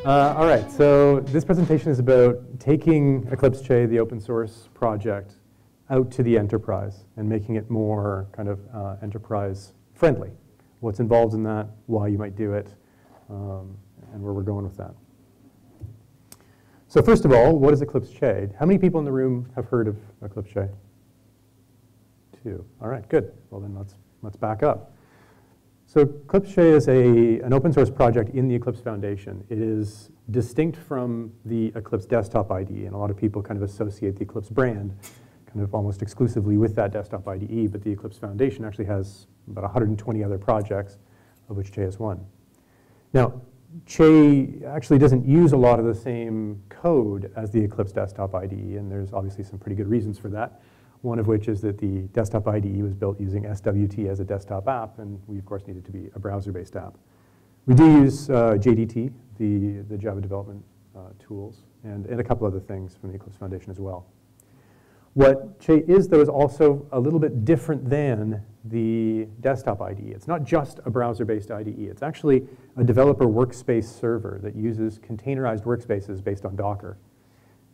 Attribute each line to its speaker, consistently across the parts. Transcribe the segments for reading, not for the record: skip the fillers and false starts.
Speaker 1: All right, so this presentation is about taking Eclipse Che, the open source project, out to the enterprise and making it more kind of enterprise friendly. What's involved in that, why you might do it, and where we're going with that. So first of all, what is Eclipse Che? How many people in the room have heard of Eclipse Che? 2. All right, good. Well then let's back up. So Eclipse Che is an open source project in the Eclipse Foundation. It is distinct from the Eclipse desktop IDE, and a lot of people kind of associate the Eclipse brand kind of almost exclusively with that desktop IDE, but the Eclipse Foundation actually has about 120 other projects, of which Che is one. Now, Che actually doesn't use a lot of the same code as the Eclipse desktop IDE, and there's obviously some pretty good reasons for that. One of which is that the desktop IDE was built using SWT as a desktop app, and we, of course, need it to be a browser-based app. We do use JDT, the Java development tools, and a couple other things from the Eclipse Foundation as well. What Che is, though, is also a little bit different than the desktop IDE. It's not just a browser-based IDE. It's actually a developer workspace server that uses containerized workspaces based on Docker.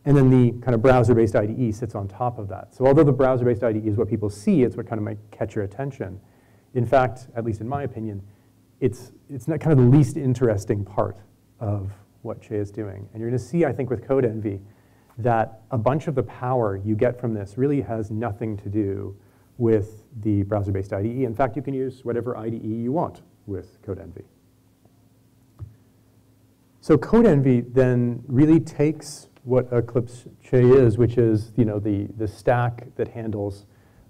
Speaker 1: And then the kind of browser-based IDE sits on top of that. So although the browser-based IDE is what people see, it's what kind of might catch your attention. In fact, at least in my opinion, it's not kind of the least interesting part of what Che is doing. And you're going to see, I think, with Codenvy, that a bunch of the power you get from this really has nothing to do with the browser-based IDE. In fact, you can use whatever IDE you want with Codenvy. So Codenvy then really takes what Eclipse Che is, which is the stack that handles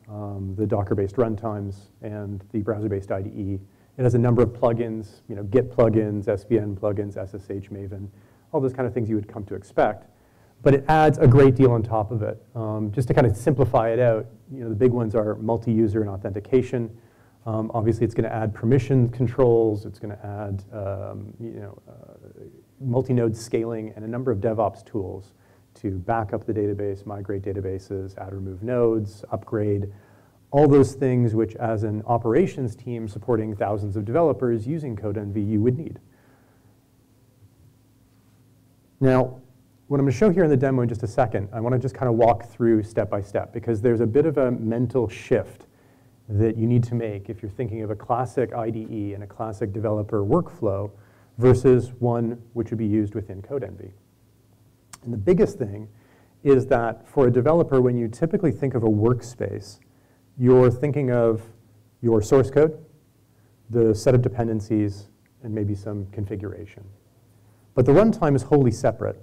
Speaker 1: the Docker-based runtimes and the browser-based IDE. It has a number of plugins, Git plugins, SVN plugins, SSH, Maven, all those kind of things you would come to expect. But it adds a great deal on top of it. Just to kind of simplify it out, the big ones are multi-user and authentication. Obviously, it's going to add permission controls. It's going to add multi-node scaling and a number of DevOps tools to back up the database, migrate databases, add or remove nodes, upgrade, all those things which as an operations team supporting thousands of developers using Codenvy you would need. Now, what I'm going to show here in the demo in just a second, I want to just kind of walk through step by step because there's a bit of a mental shift that you need to make if you're thinking of a classic IDE and a classic developer workflow versus one which would be used within Codenvy. And the biggest thing is that for a developer, when you typically think of a workspace, you're thinking of your source code, the set of dependencies, and maybe some configuration. But the runtime is wholly separate,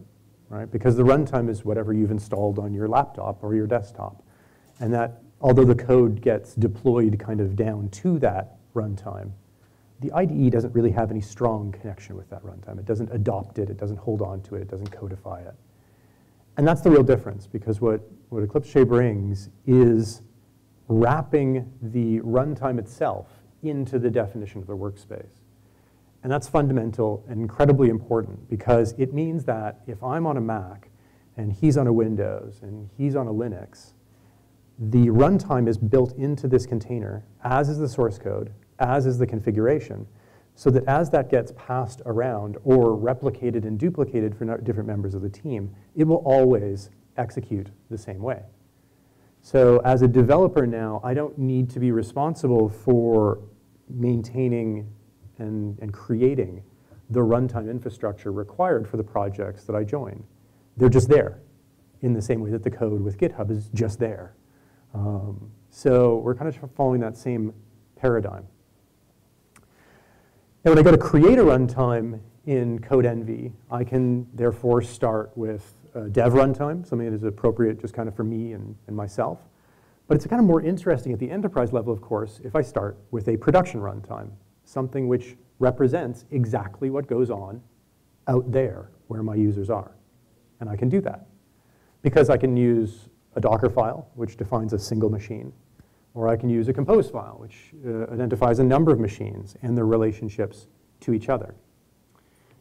Speaker 1: right? Because the runtime is whatever you've installed on your laptop or your desktop. And that, although the code gets deployed kind of down to that runtime, the IDE doesn't really have any strong connection with that runtime. It doesn't adopt it. It doesn't hold on to it. It doesn't codify it. And that's the real difference, because what Eclipse Che brings is wrapping the runtime itself into the definition of the workspace. And that's fundamental and incredibly important, because it means that if I'm on a Mac and he's on a Windows and he's on a Linux, the runtime is built into this container, as is the source code, as is the configuration, so that as that gets passed around or replicated and duplicated for different members of the team, it will always execute the same way. So as a developer now, I don't need to be responsible for maintaining and creating the runtime infrastructure required for the projects that I join. They're just there, in the same way that the code with GitHub is just there. So we're kind of following that same paradigm. Now, when I go to create a runtime in Codenvy, I can therefore start with a dev runtime, something that is appropriate just kind of for me and myself. But it's kind of more interesting at the enterprise level, of course, if I start with a production runtime, something which represents exactly what goes on out there where my users are. And I can do that because I can use a Docker file, which defines a single machine. Or I can use a compose file, which identifies a number of machines and their relationships to each other.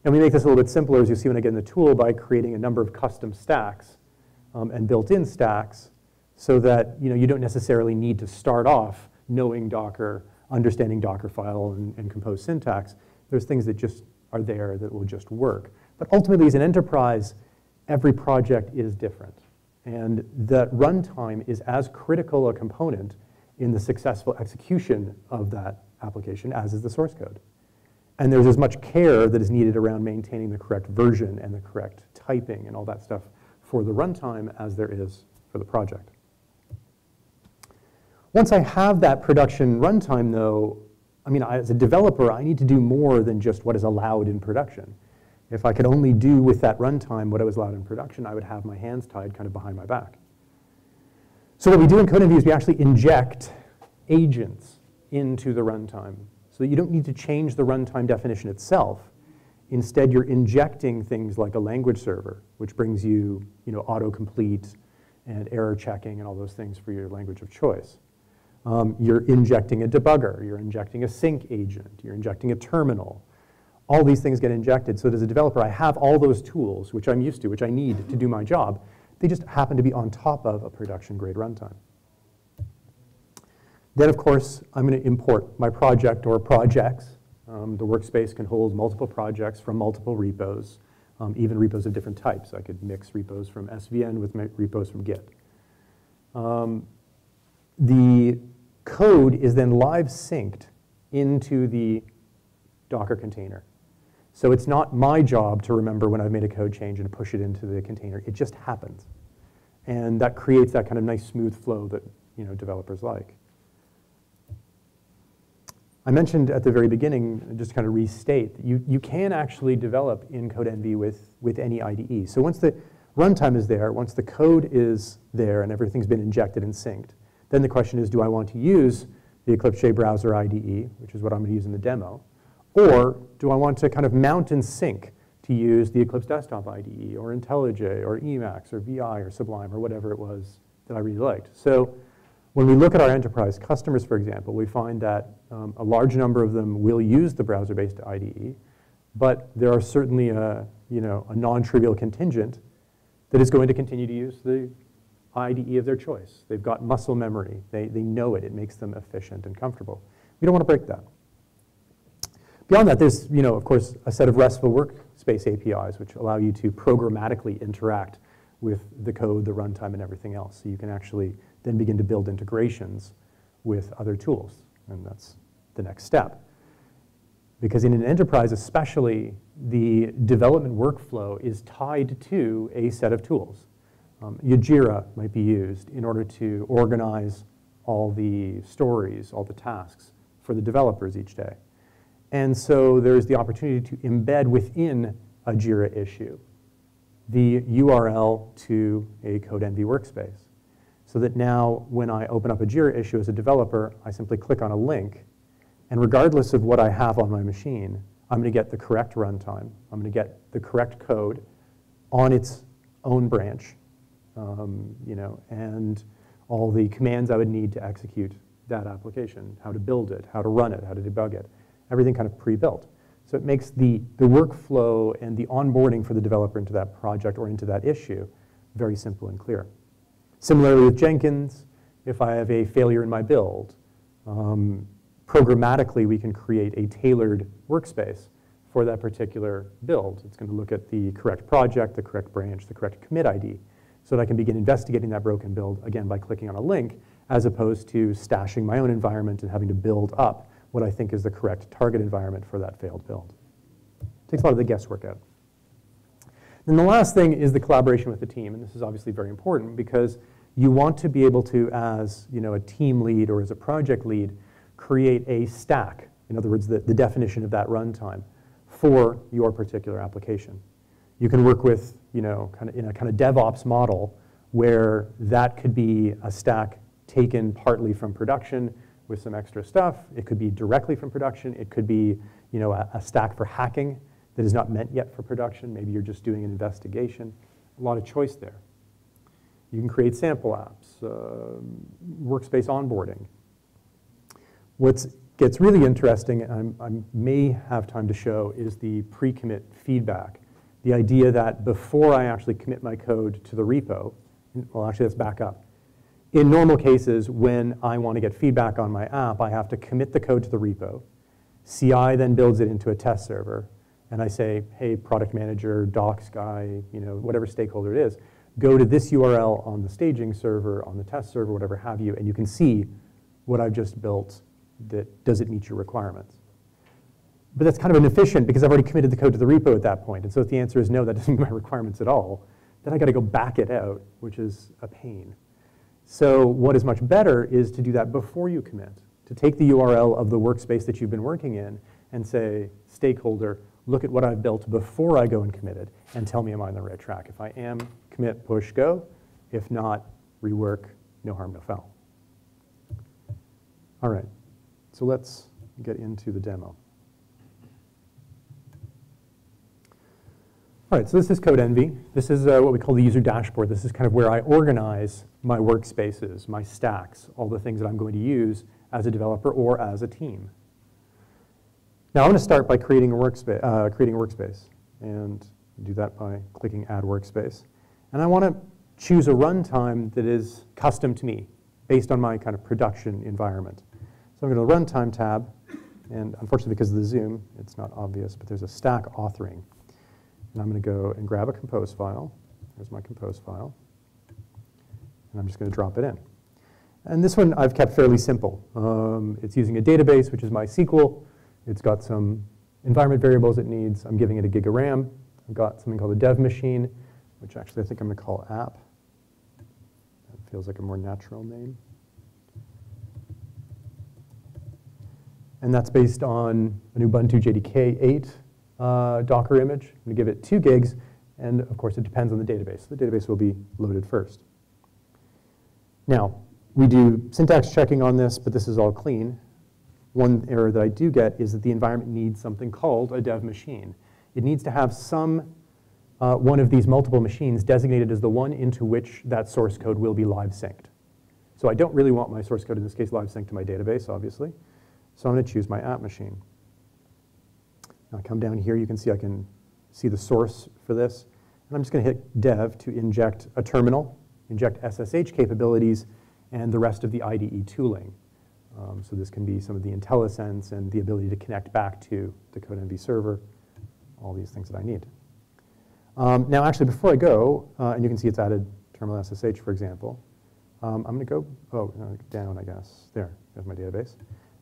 Speaker 1: And we make this a little bit simpler, as you see when I get in the tool, by creating a number of custom stacks and built-in stacks so that you don't necessarily need to start off knowing Docker, understanding Dockerfile and compose syntax. There's things that just are there that will just work. But ultimately, as an enterprise, every project is different. And that runtime is as critical a component in the successful execution of that application as is the source code. And there's as much care that is needed around maintaining the correct version and the correct typing and all that stuff for the runtime as there is for the project. Once I have that production runtime, though, I mean, as a developer, I need to do more than just what is allowed in production. If I could only do with that runtime what I was allowed in production, I would have my hands tied kind of behind my back. So what we do in Codenvy is we actually inject agents into the runtime so that you don't need to change the runtime definition itself. Instead, you're injecting things like a language server, which brings you, autocomplete and error checking and all those things for your language of choice. You're injecting a debugger, you're injecting a sync agent, you're injecting a terminal. All these things get injected so that as a developer, I have all those tools, which I'm used to, which I need to do my job. They just happen to be on top of a production-grade runtime. Then, of course, I'm going to import my project or projects. The workspace can hold multiple projects from multiple repos, even repos of different types. I could mix repos from SVN with repos from Git. The code is then live synced into the Docker container. So it's not my job to remember when I've made a code change and push it into the container. It just happens. And that creates that kind of nice smooth flow that developers like. I mentioned at the very beginning, just to kind of restate, that you can actually develop in Codenvy with any IDE. So once the runtime is there, once the code is there and everything's been injected and synced, then the question is, do I want to use the Eclipse Che browser IDE, which is what I'm going to use in the demo, or do I want to kind of mount and sync to use the Eclipse Desktop IDE or IntelliJ or Emacs or VI or Sublime or whatever it was that I really liked? So when we look at our enterprise customers, for example, we find that a large number of them will use the browser-based IDE, but there are certainly a non-trivial contingent that is going to continue to use the IDE of their choice. They've got muscle memory. They know it. It makes them efficient and comfortable. We don't want to break that. Beyond that, there's, of course, a set of RESTful Workspace APIs which allow you to programmatically interact with the code, the runtime, and everything else. So you can actually then begin to build integrations with other tools, and that's the next step. Because in an enterprise especially, the development workflow is tied to a set of tools. Your JIRA might be used in order to organize all the stories, all the tasks for the developers each day. And so there's the opportunity to embed within a JIRA issue the URL to a Codenvy workspace. So that now when I open up a JIRA issue as a developer, I simply click on a link, and regardless of what I have on my machine, I'm going to get the correct runtime. I'm going to get the correct code on its own branch, and all the commands I would need to execute that application, how to build it, how to run it, how to debug it, everything kind of pre-built. So it makes the workflow and the onboarding for the developer into that project or into that issue very simple and clear. Similarly with Jenkins, if I have a failure in my build, programmatically we can create a tailored workspace for that particular build. It's going to look at the correct project, the correct branch, the correct commit ID, so that I can begin investigating that broken build, again, by clicking on a link, as opposed to stashing my own environment and having to build up what I think is the correct target environment for that failed build. Takes a lot of the guesswork out. Then the last thing is the collaboration with the team, and this is obviously very important because you want to be able to, as a team lead or as a project lead, create a stack, in other words, the definition of that runtime for your particular application. You can work with, in a kind of DevOps model where that could be a stack taken partly from production with some extra stuff. It could be directly from production. It could be, a stack for hacking that is not meant yet for production. Maybe you're just doing an investigation. A lot of choice there. You can create sample apps, workspace onboarding. What gets really interesting, and I may have time to show, is the pre-commit feedback. The idea that before I actually commit my code to the repo, well, actually, let's back up. In normal cases, when I want to get feedback on my app, I have to commit the code to the repo. CI then builds it into a test server. and I say, hey, product manager, docs guy, whatever stakeholder it is, go to this URL on the staging server, on the test server, whatever have you, and you can see what I've just built. Does it meet your requirements? But that's kind of inefficient because I've already committed the code to the repo at that point. And so if the answer is no, that doesn't meet my requirements at all, then I got to go back it out, which is a pain. So what is much better is to do that before you commit, to take the URL of the workspace that you've been working in and say, stakeholder, look at what I've built before I go and commit it, and tell me am I on the right track. If I am, commit, push, go. If not, rework, no harm, no foul. All right, so let's get into the demo. All right, so this is Codenvy. This is what we call the user dashboard. This is kind of where I organize my workspaces, my stacks, all the things that I'm going to use as a developer or as a team. Now I'm going to start by creating a workspace, and do that by clicking Add Workspace. And I want to choose a runtime that is custom to me, based on my kind of production environment. So I'm going to the Runtime tab, and unfortunately because of the zoom, it's not obvious, but there's a stack authoring. And I'm going to go and grab a compose file. There's my compose file. And I'm just going to drop it in. And this one I've kept fairly simple. It's using a database, which is MySQL. It's got some environment variables it needs. I'm giving it a gig of RAM. I've got something called a dev machine, which actually I think I'm going to call app. That feels like a more natural name. And that's based on an Ubuntu JDK 8 Docker image. I'm going to give it 2 gigs, and of course it depends on the database. The database will be loaded first. Now, we do syntax checking on this, but this is all clean. One error that I do get is that the environment needs something called a dev machine. It needs to have one of these multiple machines designated as the one into which that source code will be live synced. So I don't really want my source code, in this case, live synced to my database, obviously. So I'm going to choose my app machine. Now I come down here, you can see I can see the source for this. And I'm just going to hit dev to inject a terminal, inject SSH capabilities, and the rest of the IDE tooling. So this can be some of the IntelliSense and the ability to connect back to the Codenvy server, all these things that I need. Now actually before I go, and you can see it's added terminal SSH, for example, I'm going to go, down, I guess. There's my database.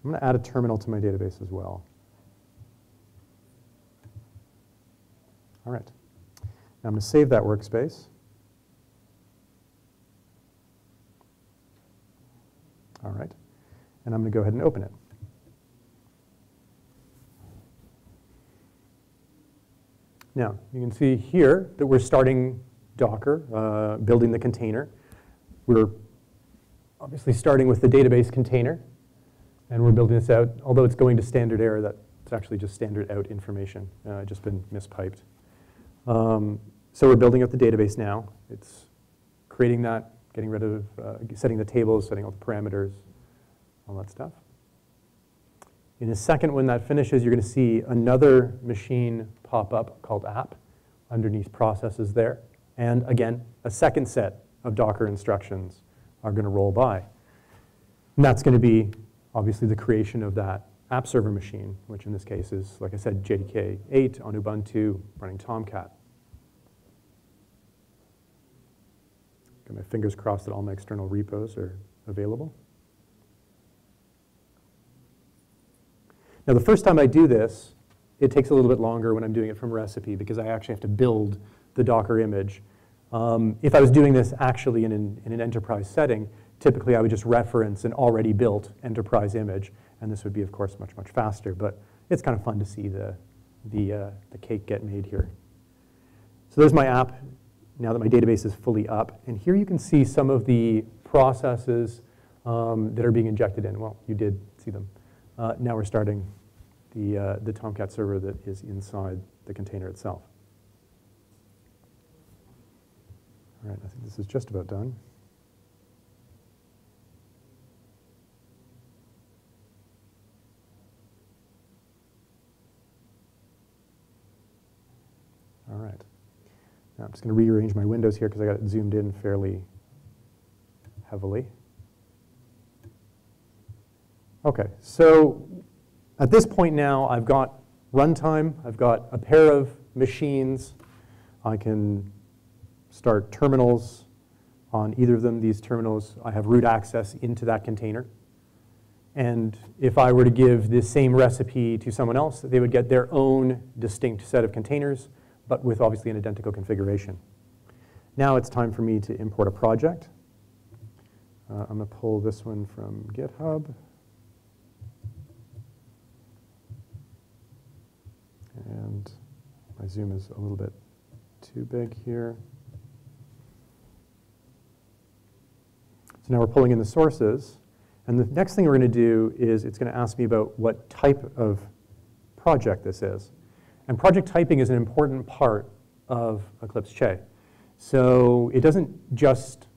Speaker 1: I'm going to add a terminal to my database as well. All right. Now I'm going to save that workspace. All right. And I'm going to go ahead and open it. Now, you can see here that we're starting Docker, building the container. We're obviously starting with the database container, and we're building this out. Although it's going to standard error, that's actually just standard out information, just been mispiped. So we're building up the database now. It's creating that, getting rid of, setting the tables, setting all the parameters, all that stuff. In a second, when that finishes, you're going to see another machine pop up called app underneath processes there. And again, a second set of Docker instructions are going to roll by. And that's going to be, obviously, the creation of that app server machine, which in this case is, like I said, JDK 8 on Ubuntu running Tomcat. Got my fingers crossed that all my external repos are available. Now, the first time I do this, it takes a little bit longer when I'm doing it from recipe because I actually have to build the Docker image. If I was doing this actually in an enterprise setting, typically I would just reference an already built enterprise image, and this would be, of course, much, much faster. But it's kind of fun to see the cake get made here. So there's my app now that my database is fully up. And here you can see some of the processes that are being injected in. Well, you did see them. Now we're starting the Tomcat server that is inside the container itself. All right, I think this is just about done. All right. Now I'm just going to rearrange my windows here because I got it zoomed in fairly heavily. OK, so at this point now, I've got runtime. I've got a pair of machines. I can start terminals on either of them. These terminals, I have root access into that container. And if I were to give this same recipe to someone else, they would get their own distinct set of containers, but with obviously an identical configuration. Now it's time for me to import a project. I'm going to pull this one from GitHub. And my zoom is a little bit too big here. So now we're pulling in the sources. And the next thing we're going to do is it's going to ask me about what type of project this is. And project typing is an important part of Eclipse Che. So it doesn't just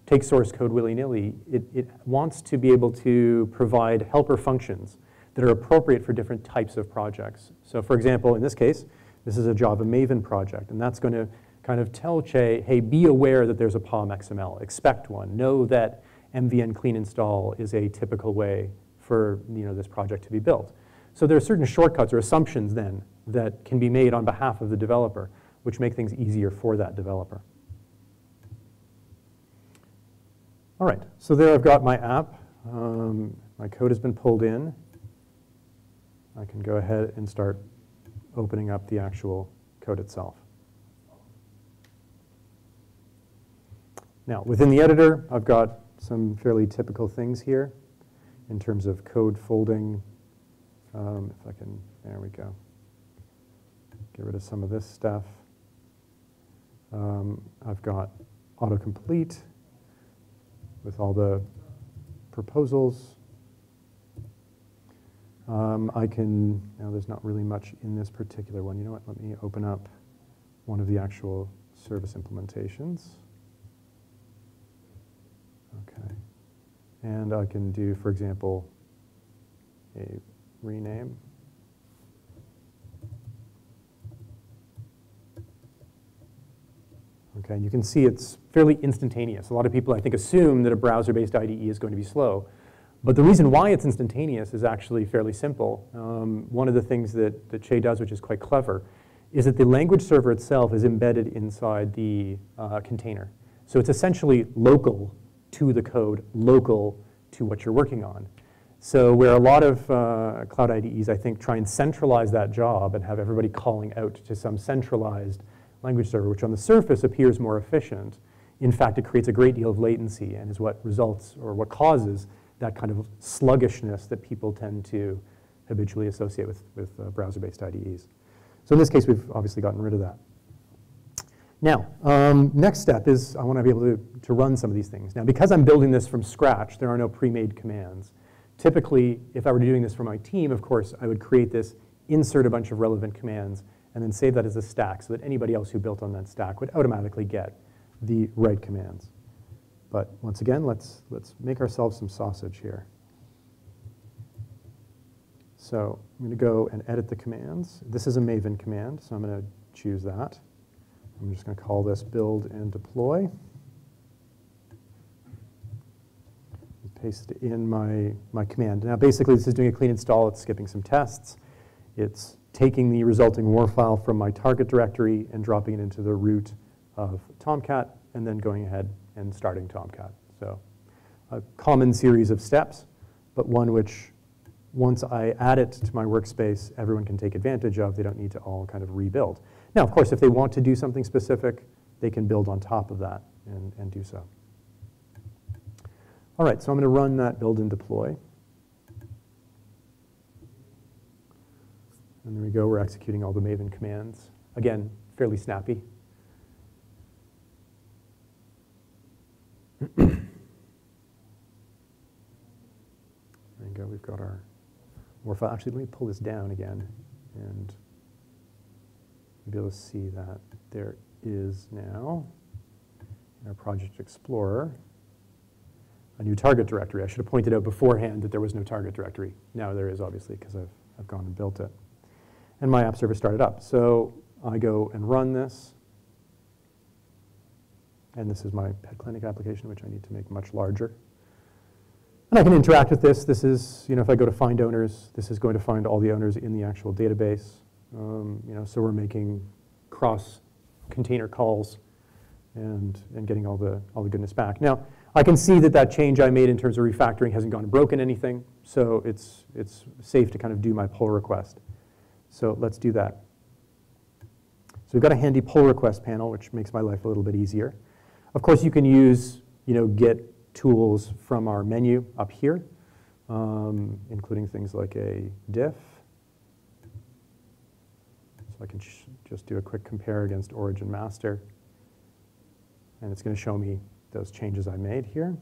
Speaker 1: take source code willy-nilly. It wants to be able to provide helper functions that are appropriate for different types of projects. So for example, in this case, this is a Java Maven project. And that's going to kind of tell Che, hey, be aware that there's a POM XML. Expect one. Know that MVN clean install is a typical way for this project to be built. So there are certain shortcuts or assumptions then that can be made on behalf of the developer, which make things easier for that developer. All right, so there I've got my app. My code has been pulled in. I can go ahead and start opening up the actual code itself. Now, within the editor, I've got some fairly typical things here in terms of code folding. If I can, there we go. Get rid of some of this stuff. I've got autocomplete with all the proposals. I can, now there's not really much in this particular one. You know what, let me open up one of the actual service implementations. Okay, and I can do, for example, a rename. Okay, you can see it's fairly instantaneous. A lot of people, I think, assume that a browser-based IDE is going to be slow. But the reason why it's instantaneous is actually fairly simple. One of the things that Che does, which is quite clever, is that the language server itself is embedded inside the container. So it's essentially local to the code, local to what you're working on. So where a lot of cloud IDEs, I think, try and centralize that job and have everybody calling out to some centralized language server, which on the surface appears more efficient, in fact, it creates a great deal of latency and is what results or what causes that kind of sluggishness that people tend to habitually associate with browser-based IDEs. So in this case, we've obviously gotten rid of that. Now, next step is I want to be able to run some of these things. Now, because I'm building this from scratch, there are no pre-made commands. Typically, if I were doing this for my team, of course, I would create this, insert a bunch of relevant commands, and then save that as a stack so that anybody else who built on that stack would automatically get the right commands. But once again, let's make ourselves some sausage here. So I'm going to go and edit the commands. This is a Maven command, so I'm going to choose that. I'm just going to call this build and deploy. Paste in my command. Now basically this is doing a clean install. It's skipping some tests. It's taking the resulting WAR file from my target directory and dropping it into the root of Tomcat, and then going ahead and starting Tomcat. So a common series of steps, but one which once I add it to my workspace, everyone can take advantage of. They don't need to all kind of rebuild. Now, of course, if they want to do something specific, they can build on top of that and do so. All right, so I'm going to run that build and deploy. And there we go. We're executing all the Maven commands. Again, fairly snappy. There you go. We've got our WAR file. Actually, let me pull this down again, and you'll be able to see that there is now in our Project Explorer a new target directory. I should have pointed out beforehand that there was no target directory. Now there is, obviously, because I've gone and built it. And my app server started up. So I go and run this. And this is my pet clinic application, which I need to make much larger. And I can interact with this. This is, if I go to find owners, this is going to find all the owners in the actual database. So we're making cross-container calls and getting all the goodness back. Now, I can see that that change I made in terms of refactoring hasn't gone and broken anything, so it's safe to kind of do my pull request. So let's do that. So we've got a handy pull request panel, which makes my life a little bit easier. Of course, you can use Git tools from our menu up here, including things like a diff. So I can just do a quick compare against origin master. And it's going to show me those changes I made here.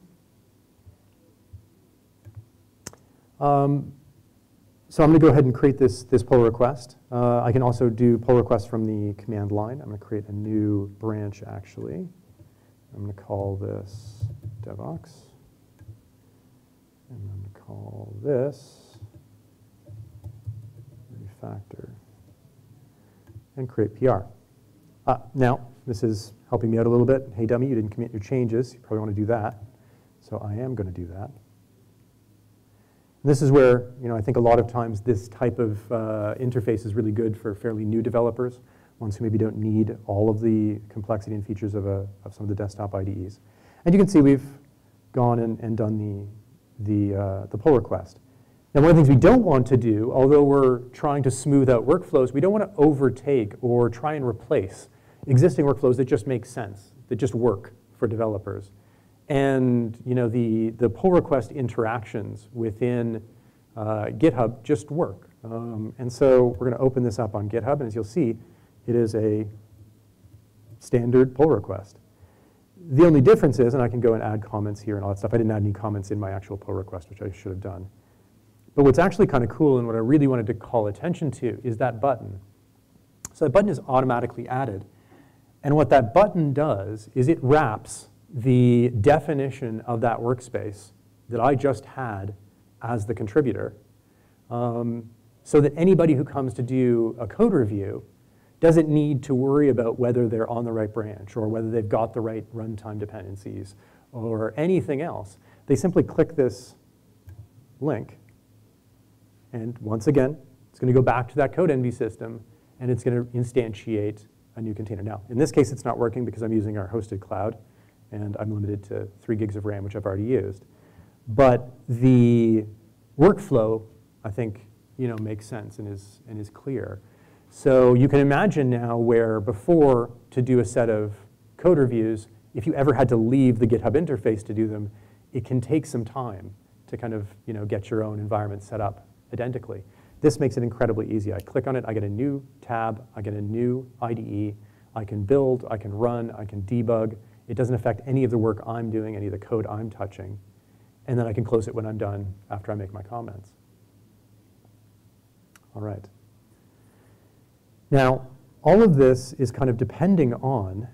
Speaker 1: So I'm going to go ahead and create this pull request. I can also do pull requests from the command line. I'm going to create a new branch, actually. I'm going to call this DevOps. And I'm going to call this refactor. And create PR. Now, this is helping me out a little bit. Hey, dummy, you didn't commit your changes. You probably want to do that. So I am going to do that. And this is where I think a lot of times this type of interface is really good for fairly new developers, ones who maybe don't need all of the complexity and features of some of the desktop IDEs. And you can see we've gone and done the pull request. Now, one of the things we don't want to do, although we're trying to smooth out workflows, we don't want to overtake or try and replace existing workflows that just make sense, that just work for developers. And the pull request interactions within GitHub just work. And so we're going to open this up on GitHub, and as you'll see, it is a standard pull request. The only difference is, and I can go and add comments here and all that stuff. I didn't add any comments in my actual pull request, which I should have done. But what's actually kind of cool and what I really wanted to call attention to is that button. So that button is automatically added. And what that button does is it wraps the definition of that workspace that I just had as the contributor so that anybody who comes to do a code review doesn't need to worry about whether they're on the right branch or whether they've got the right runtime dependencies or anything else. They simply click this link. And once again, it's going to go back to that Codenvy system, and it's going to instantiate a new container. Now, in this case, it's not working because I'm using our hosted cloud, and I'm limited to 3 gigs of RAM, which I've already used. But the workflow, I think, makes sense and is clear. So you can imagine now where before, to do a set of code reviews, if you ever had to leave the GitHub interface to do them, it can take some time to kind of get your own environment set up identically. This makes it incredibly easy. I click on it, I get a new tab, I get a new IDE, I can build, I can run, I can debug. It doesn't affect any of the work I'm doing, any of the code I'm touching. And then I can close it when I'm done after I make my comments. All right. Now, all of this is kind of depending on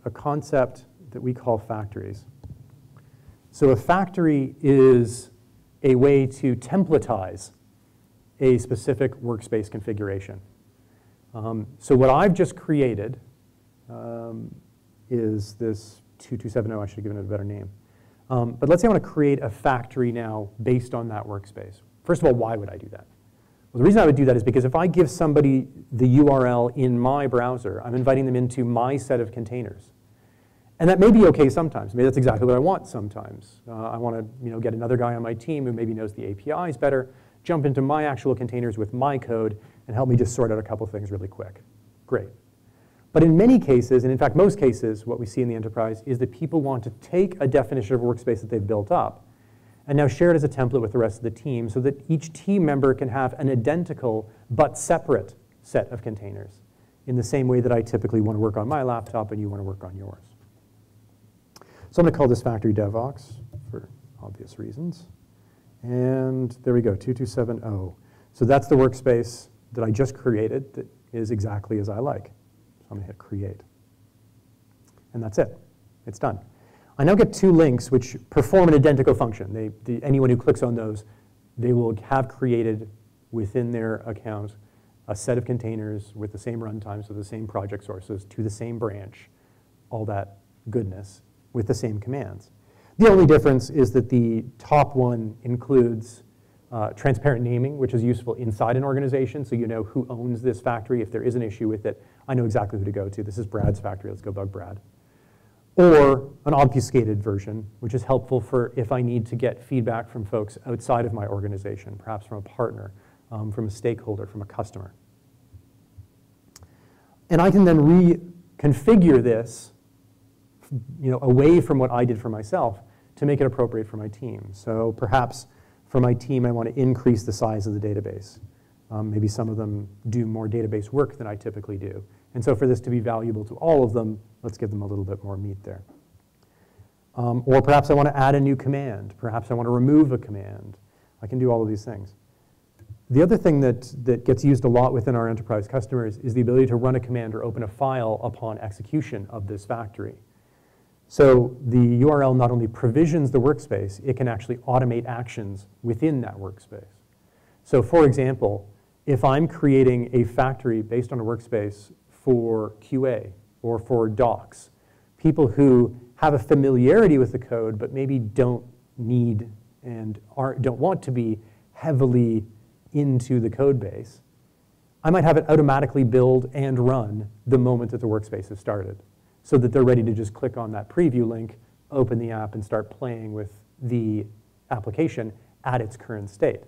Speaker 1: a concept that we call factories. So a factory is a way to templatize a specific workspace configuration. So what I've just created is this 2270. I should have given it a better name. But let's say I want to create a factory now based on that workspace. First of all, why would I do that? Well, the reason I would do that is because if I give somebody the URL in my browser, I'm inviting them into my set of containers. And that may be OK sometimes. Maybe that's exactly what I want sometimes. I want to get another guy on my team who maybe knows the APIs better, jump into my actual containers with my code, and help me just sort out a couple things really quick. Great. But in many cases, and in fact most cases, what we see in the enterprise is that people want to take a definition of a workspace that they've built up and now share it as a template with the rest of the team so that each team member can have an identical but separate set of containers in the same way that I typically want to work on my laptop and you want to work on yours. So I'm going to call this factory DevOps for obvious reasons. And there we go, 2270. So that's the workspace that I just created that is exactly as I like. So I'm going to hit create. And that's it. It's done. I now get 2 links which perform an identical function. Anyone who clicks on those, they will have created within their account a set of containers with the same runtime, so the same project sources, to the same branch, all that goodness, with the same commands. The only difference is that the top one includes transparent naming, which is useful inside an organization, so you know who owns this factory. If there is an issue with it, I know exactly who to go to. This is Brad's factory, let's go bug Brad. Or an obfuscated version, which is helpful for if I need to get feedback from folks outside of my organization, perhaps from a partner, from a stakeholder, from a customer. And I can then reconfigure this, away from what I did for myself to make it appropriate for my team. So perhaps for my team, I want to increase the size of the database. Maybe some of them do more database work than I typically do. And so for this to be valuable to all of them, let's give them a little bit more meat there. Or perhaps I want to add a new command. Perhaps I want to remove a command. I can do all of these things. The other thing that gets used a lot within our enterprise customers is the ability to run a command or open a file upon execution of this factory. So the URL not only provisions the workspace, it can actually automate actions within that workspace. So for example, if I'm creating a factory based on a workspace for QA or for docs, people who have a familiarity with the code but maybe don't need and don't want to be heavily into the code base, I might have it automatically build and run the moment that the workspace is started, so that they're ready to just click on that preview link, open the app, and start playing with the application at its current state.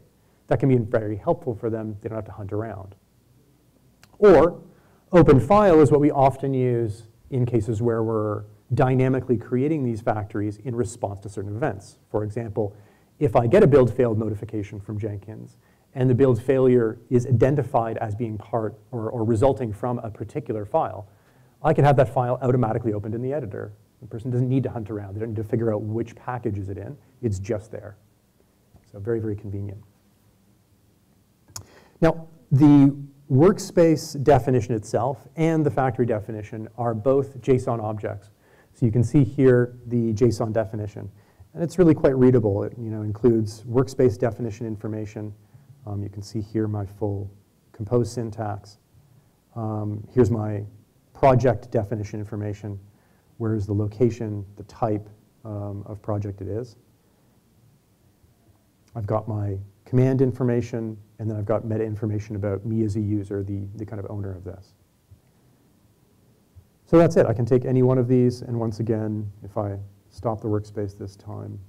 Speaker 1: That can be very helpful for them. They don't have to hunt around. Or open file is what we often use in cases where we're dynamically creating these factories in response to certain events. For example, if I get a build failed notification from Jenkins, and the build failure is identified as being part or resulting from a particular file, I can have that file automatically opened in the editor. The person doesn't need to hunt around. They don't need to figure out which package is it in. It's just there. So very, very convenient. Now, the workspace definition itself and the factory definition are both JSON objects. So you can see here the JSON definition. And it's really quite readable. It includes workspace definition information. You can see here my full compose syntax. Here's my project definition information. Where's the location, the type of project it is. I've got my command information, and then I've got meta information about me as a user, the kind of owner of this. So that's it. I can take any one of these, and once again, if I stop the workspace this time,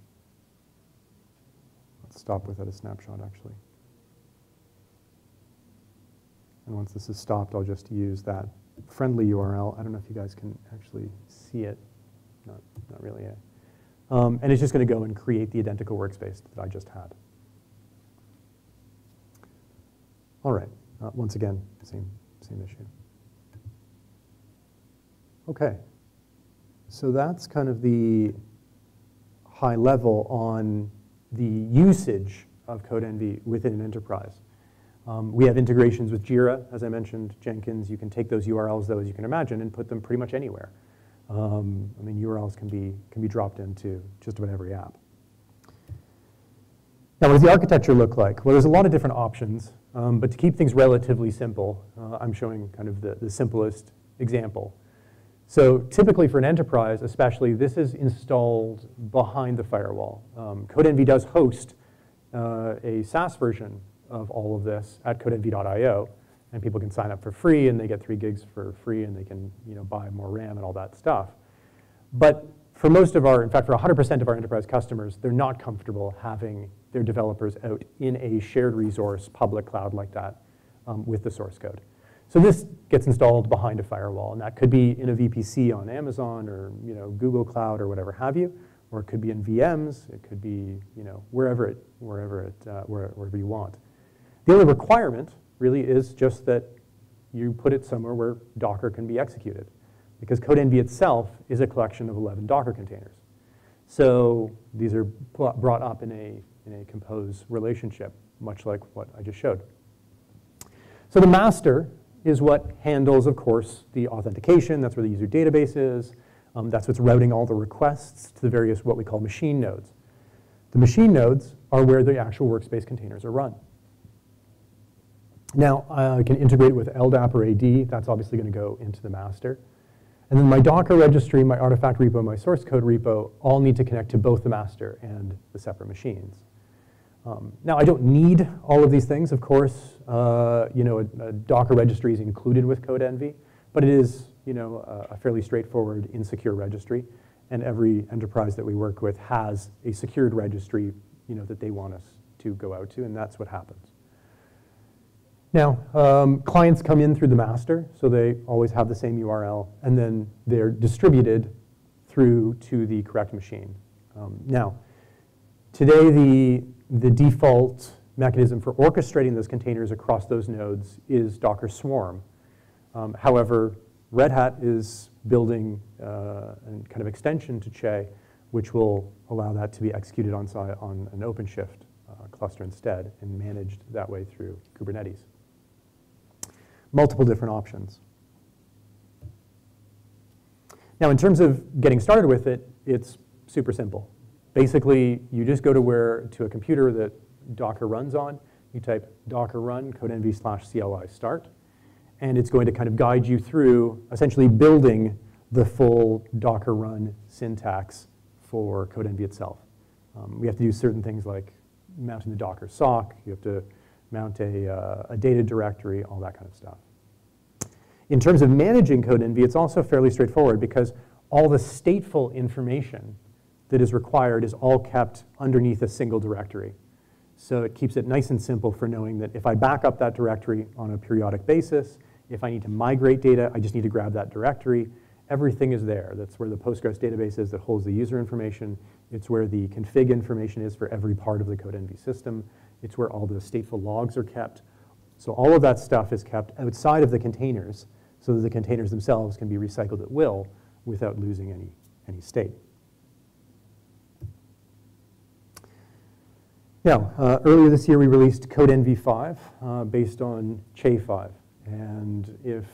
Speaker 1: let's stop without a snapshot, actually. And once this is stopped, I'll just use that friendly URL. I don't know if you guys can actually see it. Not really. And it's just going to go and create the identical workspace that I just had. All right. Once again, same issue. OK. So that's kind of the high level on the usage of Codenvy within an enterprise. We have integrations with JIRA, as I mentioned, Jenkins. You can take those URLs, though, as you can imagine, and put them pretty much anywhere. URLs can be dropped into just about every app. Now, what does the architecture look like? Well, there's a lot of different options, but to keep things relatively simple, I'm showing kind of the simplest example. So typically for an enterprise, especially, this is installed behind the firewall. Codenvy does host a SaaS version of all of this at codenvy.io, and people can sign up for free, and they get 3 gigs for free, and they can buy more RAM and all that stuff. But for most of in fact, for 100% of our enterprise customers, they're not comfortable having their developers out in a shared resource public cloud like that with the source code. So this gets installed behind a firewall, and that could be in a VPC on Amazon or Google Cloud or whatever have you, or it could be in VMs. It could be wherever you want. The only requirement really is just that you put it somewhere where Docker can be executed, because Codenvy itself is a collection of 11 Docker containers. So these are brought up in a compose relationship, much like what I just showed. So the master is what handles, of course, the authentication. That's where the user database is. That's what's routing all the requests to the various what we call machine nodes. The machine nodes are where the actual workspace containers are run. Now, I can integrate with LDAP or AD. That's obviously going to go into the master. And then my Docker registry, my artifact repo, my source code repo all need to connect to both the master and the separate machines. Now, I don't need all of these things, of course. A Docker registry is included with Codenvy, but it is a fairly straightforward, insecure registry. And every enterprise that we work with has a secured registry that they want us to go out to, and that's what happens. Now, clients come in through the master, so they always have the same URL, and then they're distributed through to the correct machine. Now, today the default mechanism for orchestrating those containers across those nodes is Docker Swarm. However, Red Hat is building a kind of extension to Che, which will allow that to be executed on an OpenShift cluster instead and managed that way through Kubernetes. Multiple different options. Now, in terms of getting started with it, it's super simple. Basically, you just go to a computer that Docker runs on. You type docker run codenvy/CLI start, and it's going to kind of guide you through essentially building the full Docker run syntax for Codenvy itself. We have to do certain things like mounting the Docker sock. You have to mount a data directory, all that kind of stuff. In terms of managing Codenvy, it's also fairly straightforward because all the stateful information that is required is all kept underneath a single directory. So it keeps it nice and simple for knowing that if I back up that directory on a periodic basis, if I need to migrate data, I just need to grab that directory. Everything is there. That's where the Postgres database is that holds the user information. It's where the config information is for every part of the Codenvy system. It's where all the stateful logs are kept. So all of that stuff is kept outside of the containers so that the containers themselves can be recycled at will without losing any state. Now, earlier this year we released Codenvy 5 based on Che 5. And if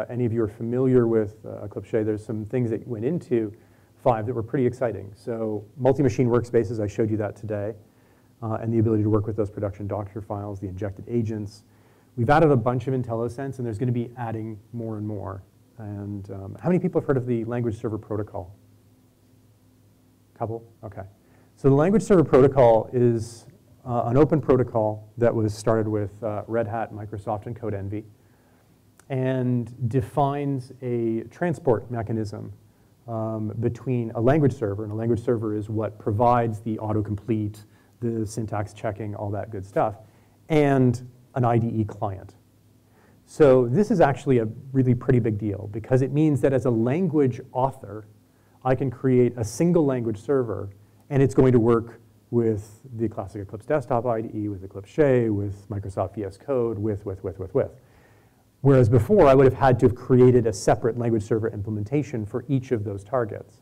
Speaker 1: any of you are familiar with Eclipse Che, there's some things that went into 5 that were pretty exciting. So multi-machine workspaces, I showed you that today, and the ability to work with those production Docker files, the injected agents. We've added a bunch of IntelliSense, and there's going to be adding more and more. And how many people have heard of the language server protocol? Couple? Okay. So the language server protocol is an open protocol that was started with Red Hat, Microsoft, and Codenvy, and defines a transport mechanism between a language server, and a language server is what provides the autocomplete, the syntax checking, all that good stuff, and an IDE client. So this is actually a really pretty big deal because it means that as a language author, I can create a single language server, and it's going to work with the classic Eclipse Desktop IDE, with Eclipse Che, with Microsoft VS Code, with. Whereas before, I would have had to have created a separate language server implementation for each of those targets.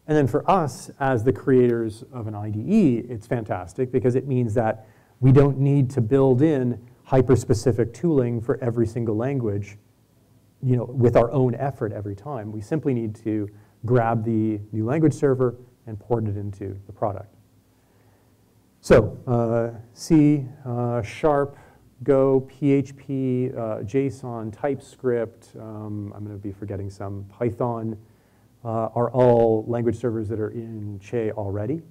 Speaker 1: And then for us, as the creators of an IDE, it's fantastic because it means that we don't need to build in hyper-specific tooling for every single language, with our own effort every time. We simply need to grab the new language server and port it into the product. So C, Sharp, Go, PHP, JSON, TypeScript, I'm going to be forgetting some, Python, are all language servers that are in Che already.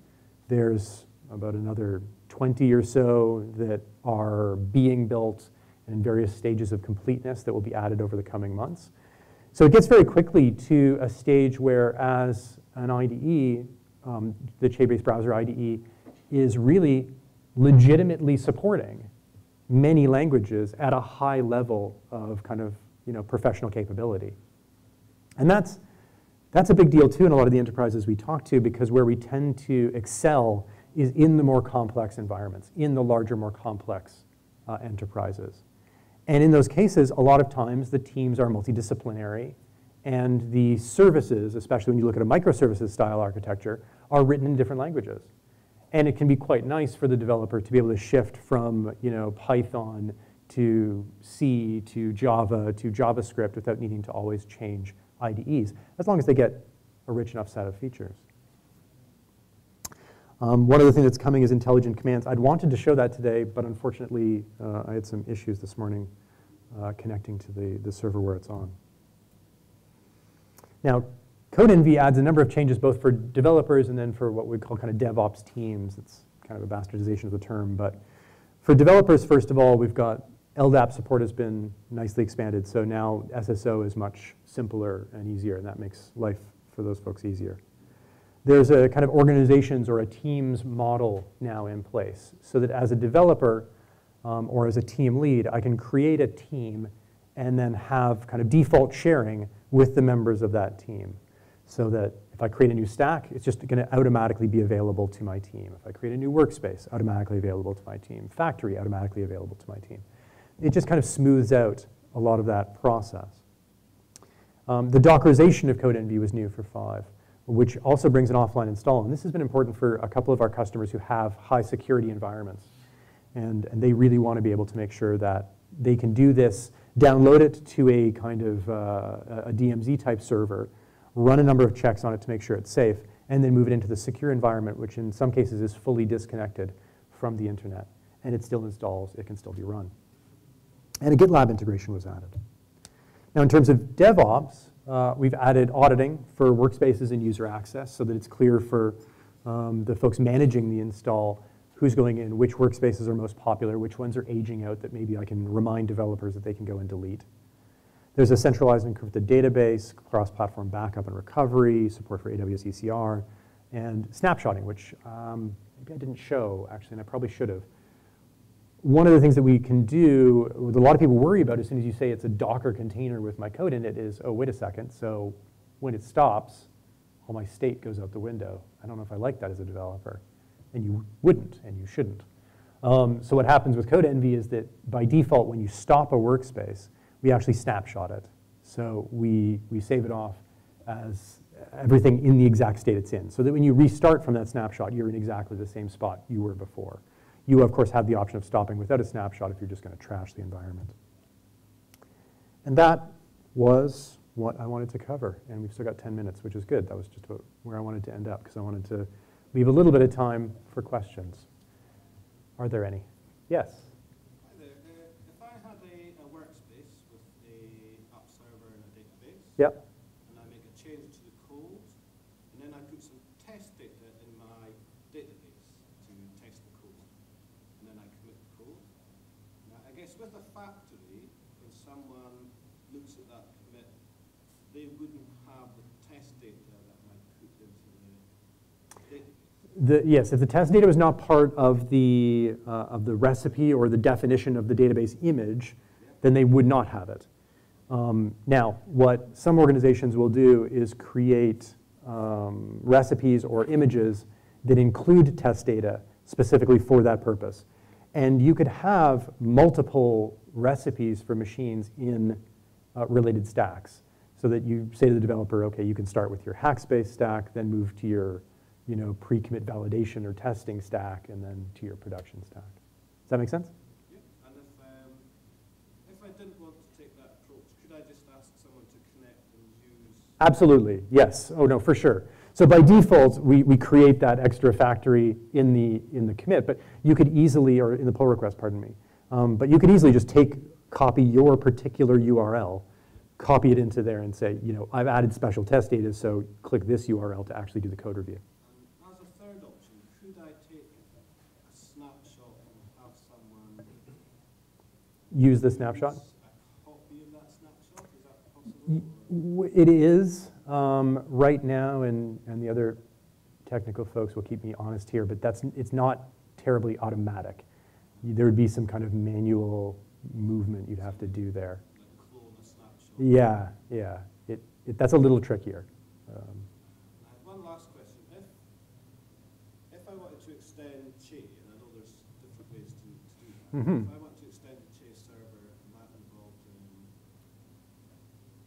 Speaker 1: There's about another 20 or so that are being built in various stages of completeness that will be added over the coming months. So it gets very quickly to a stage where as an IDE, the Che-based browser IDE is really legitimately supporting many languages at a high level of kind of professional capability. And that's a big deal too in a lot of the enterprises we talk to, because where we tend to excel is in the more complex environments, in the larger, more complex enterprises. And in those cases, a lot of times the teams are multidisciplinary, and the services, especially when you look at a microservices style architecture, are written in different languages. And it can be quite nice for the developer to be able to shift from Python to C to Java to JavaScript without needing to always change IDEs, as long as they get a rich enough set of features. One other thing that's coming is intelligent commands. I'd wanted to show that today, but unfortunately, I had some issues this morning connecting to the server where it's on. Now, Codenvy adds a number of changes both for developers and then for what we call kind of DevOps teams. It's kind of a bastardization of the term. But for developers, first of all, we've got LDAP support has been nicely expanded. So now SSO is much simpler and easier, and that makes life for those folks easier. There's a kind of organizations or a teams model now in place so that as a developer or as a team lead, I can create a team and then have kind of default sharing with the members of that team so that if I create a new stack, it's just going to automatically be available to my team. If I create a new workspace, automatically available to my team. Factory, automatically available to my team. It just kind of smooths out a lot of that process. The Dockerization of Codenvy was new for 5, which also brings an offline install. And this has been important for a couple of our customers who have high security environments. And they really want to be able to make sure that they can do this, download it to a kind of a DMZ type server, run a number of checks on it to make sure it's safe, and then move it into the secure environment, which in some cases is fully disconnected from the internet. And it still installs, it can still be run. And a GitLab integration was added. Now in terms of DevOps, we've added auditing for workspaces and user access so that it's clear for the folks managing the install who's going in, which workspaces are most popular, which ones are aging out that maybe I can remind developers that they can go and delete. There's a centralized encrypted database, cross-platform backup and recovery, support for AWS ECR, and snapshotting, which maybe I didn't show, actually, and I probably should have. One of the things that we can do, what a lot of people worry about as soon as you say it's a Docker container with my code in it is, oh, wait a second, so when it stops, all my state goes out the window. I don't know if I like that as a developer. And you wouldn't, and you shouldn't. So what happens with Codenvy is that by default, when you stop a workspace, we actually snapshot it. So we save it off as everything in the exact state it's in. So that when you restart from that snapshot, you're in exactly the same spot you were before. You, of course, have the option of stopping without a snapshot if you're just going to trash the environment. And that was what I wanted to cover. And we've still got 10 minutes, which is good. That was just about where I wanted to end up, because I wanted to leave a little bit of time for questions. Are there any? Yes?
Speaker 2: Hi there. If I had a workspace with a app server and a database,
Speaker 1: Yep.
Speaker 2: and I make a change to the code, and then I put some test data in my database to test the code, and then I commit the code. Now, I guess with a factory, when someone looks at that commit, they wouldn't have the test data that I put into the database.
Speaker 1: Yes, if the test data was not part of the recipe or the definition of the database image, then they would not have it. Now, what some organizations will do is create recipes or images that include test data specifically for that purpose. And you could have multiple recipes for machines in related stacks so that you say to the developer, okay, you can start with your Hackspace stack, then move to your pre-commit validation or testing stack, and then to your production stack. Does that make sense?
Speaker 2: Yeah, and if I didn't want to take that approach, could I just ask someone to connect and use? Absolutely,
Speaker 1: yes. Oh no, for sure. So by default, we create that extra factory in the commit, but you could easily, or in the pull request, pardon me, but you could easily just copy your particular URL, copy it into there and say, I've added special test data, so click this URL to actually do the code review. Use the snapshot?
Speaker 2: A copy of that snapshot? Is that possible?
Speaker 1: It is right now, and the other technical folks will keep me honest here, but it's not terribly automatic. There would be some kind of manual movement you'd have to do there.
Speaker 2: Like clone a snapshot?
Speaker 1: Yeah. That's a little trickier.
Speaker 2: One last question. If I wanted to extend Che, and I know there's different ways to do that, if I want to extend the Che server, and that involved in,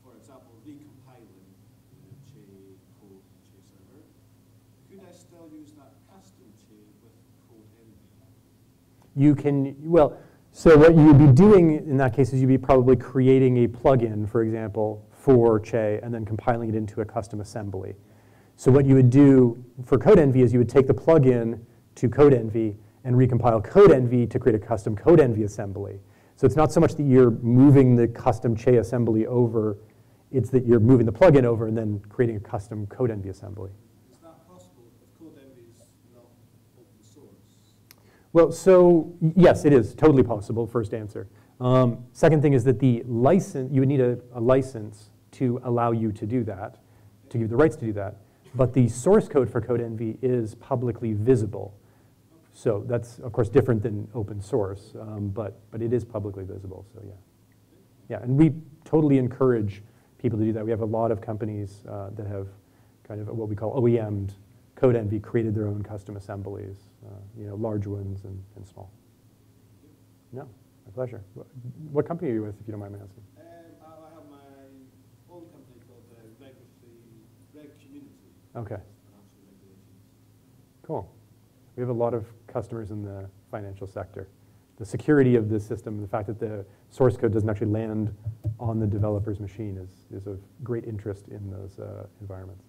Speaker 2: for example, recompiling the Che code Che server, could I still use that custom Che with Codenvy?
Speaker 1: You can, well, so what you'd be doing in that case is you'd be probably creating a plugin, for example, for Che, and then compiling it into a custom assembly. So what you would do for Codenvy is you would take the plugin to Codenvy and recompile Codenvy to create a custom Codenvy assembly. So it's not so much that you're moving the custom Che assembly over, it's that you're moving the plugin over and then creating a custom Codenvy assembly.
Speaker 2: Is that possible if Codenvy is not open source?
Speaker 1: Well, so yes, it is totally possible, first answer. Second thing is that the license, you would need a license to allow you to do that, to give you the rights to do that. But the source code for Codenvy is publicly visible. So that's, of course, different than open source, but it is publicly visible, so yeah. Yeah, and we totally encourage people to do that. We have a lot of companies that have kind of what we call OEM'd Codenvy, created their own custom assemblies, large ones and small. No, my pleasure. What company are you with, if you don't mind me asking?
Speaker 2: I have my own company called Reg Community.
Speaker 1: Okay.
Speaker 2: Financial regulations.
Speaker 1: Cool. We have a lot of customers in the financial sector. The security of this system, the fact that the source code doesn't actually land on the developer's machine is of great interest in those environments.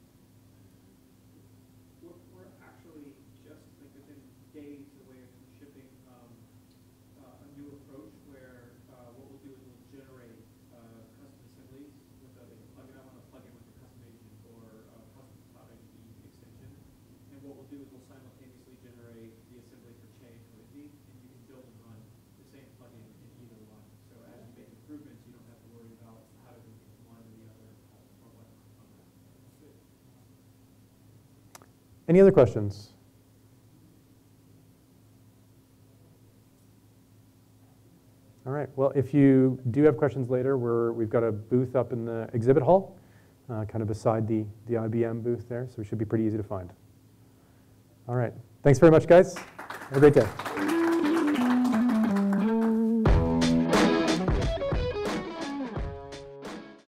Speaker 3: We're actually just within days away from shipping a new approach where what we'll do is we'll generate custom assemblies with they can plug it up on a plugin with a custom agent or a custom cloud IDE extension. And what we'll do is we'll simultaneously generate the assembly for Che and Codenvy, and you can build and run the same plugin in either one. So as you make improvements, you don't have to worry about how to move from one to the other or what.
Speaker 1: Any other questions? All right, well, if you do have questions later, we've got a booth up in the exhibit hall, kind of beside the IBM booth there, so it should be pretty easy to find. All right, thanks very much, guys. Have a great day.